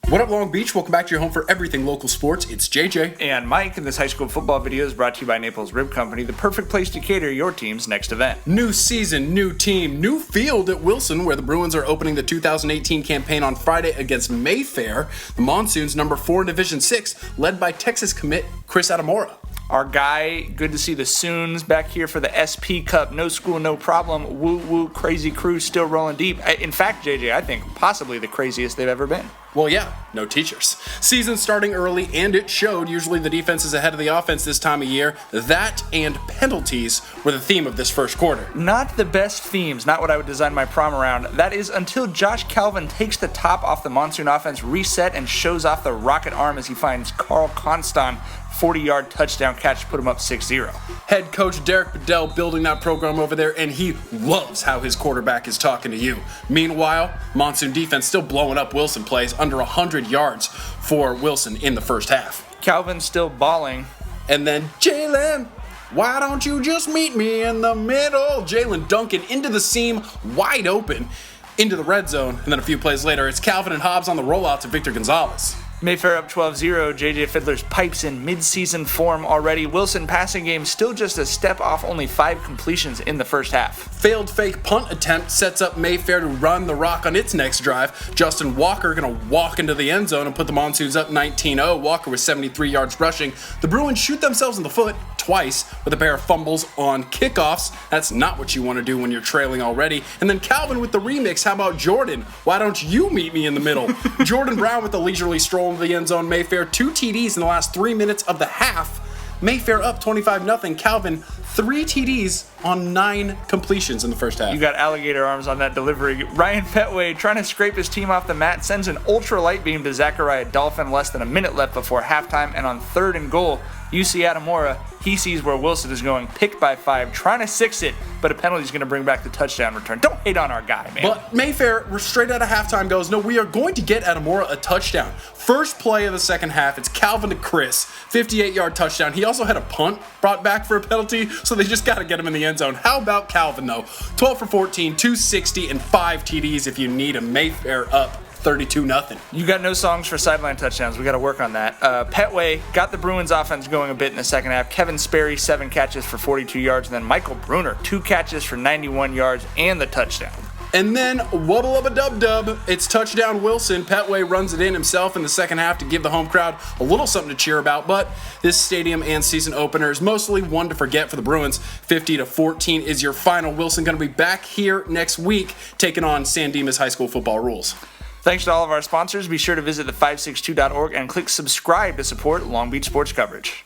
What up, Long Beach? Welcome back to your home for everything local sports. It's JJ. And Mike, and this high school football video is brought to you by Naples Rib Company, the perfect place to cater your team's next event. New season, new team, new field at Wilson, where the Bruins are opening the 2018 campaign on Friday against Mayfair. The Monsoons, number 4 in Division 6, led by Texas commit Chris Adamora. Our guy, good to see the Soons back here for the SP Cup. No school, no problem. Woo woo, crazy crew still rolling deep. In fact, JJ, I think possibly the craziest they've ever been. Well, yeah, no teachers. Season starting early, and it showed. Usually the defense is ahead of the offense this time of year. That and penalties were the theme of this first quarter. Not the best themes, not what I would design my prom around. That is until Josh Calvin takes the top off the Monsoon offense, reset, and shows off the rocket arm as he finds Carl Constant 40-yard touchdown catch to put him up 6-0. Head coach Derek Bedell building that program over there, and he loves how his quarterback is talking to you. Meanwhile, Monsoon defense still blowing up Wilson plays, under 100 yards for Wilson in the first half. Calvin still balling. And then Jalen, why don't you just meet me in the middle? Jalen dunking into the seam, wide open, into the red zone. And then a few plays later, it's Calvin and Hobbs on the rollout to Victor Gonzalez. Mayfair up 12-0, JJ Fiddler's pipes in mid-season form already. Wilson passing game still just a step off, only 5 completions in the first half. Failed fake punt attempt sets up Mayfair to run the rock on its next drive. Justin Walker going to walk into the end zone and put the Monsoons up 19-0. Walker with 73 yards rushing. The Bruins shoot themselves in the foot twice with a pair of fumbles on kickoffs. That's not what you want to do when you're trailing already. And then Calvin with the remix. How about Jordan? Why don't you meet me in the middle? Jordan Brown with the leisurely stroll into the end zone. Mayfair 2 TDs in the last 3 minutes of the half. Mayfair up 25-0. Calvin 3 TDs on 9 completions in the first half. You got alligator arms on that delivery. Ryan Petway trying to scrape his team off the mat sends an ultra light beam to Zachariah Dolphin. Less than a minute left before halftime, and on 3rd and goal, UC Adamora, he sees where Wilson is going, picked by 5, trying to 6 it, but a penalty is going to bring back the touchdown return. Don't hate on our guy, man. But Mayfair, straight out of halftime, goes, no, we are going to get Adamora a touchdown. First play of the second half, it's Calvin to Chris, 58-yard touchdown. He also had a punt brought back for a penalty, so they just got to get him in the end zone. How about Calvin, though? 12 for 14, 260, and 5 TDs if you need him. Mayfair up 32-0. You got no songs for sideline touchdowns. We got to work on that. Petway got the Bruins offense going a bit in the second half. Kevin Sperry, 7 catches for 42 yards. And then Michael Bruner, 2 catches for 91 yards and the touchdown. And then, wubble-up-a-dub-dub, it's touchdown Wilson. Petway runs it in himself in the second half to give the home crowd a little something to cheer about. But this stadium and season opener is mostly one to forget for the Bruins. 50-14 is your final. Wilson going to be back here next week taking on San Dimas High School football rules. Thanks to all of our sponsors. Be sure to visit the562.org and click subscribe to support Long Beach sports coverage.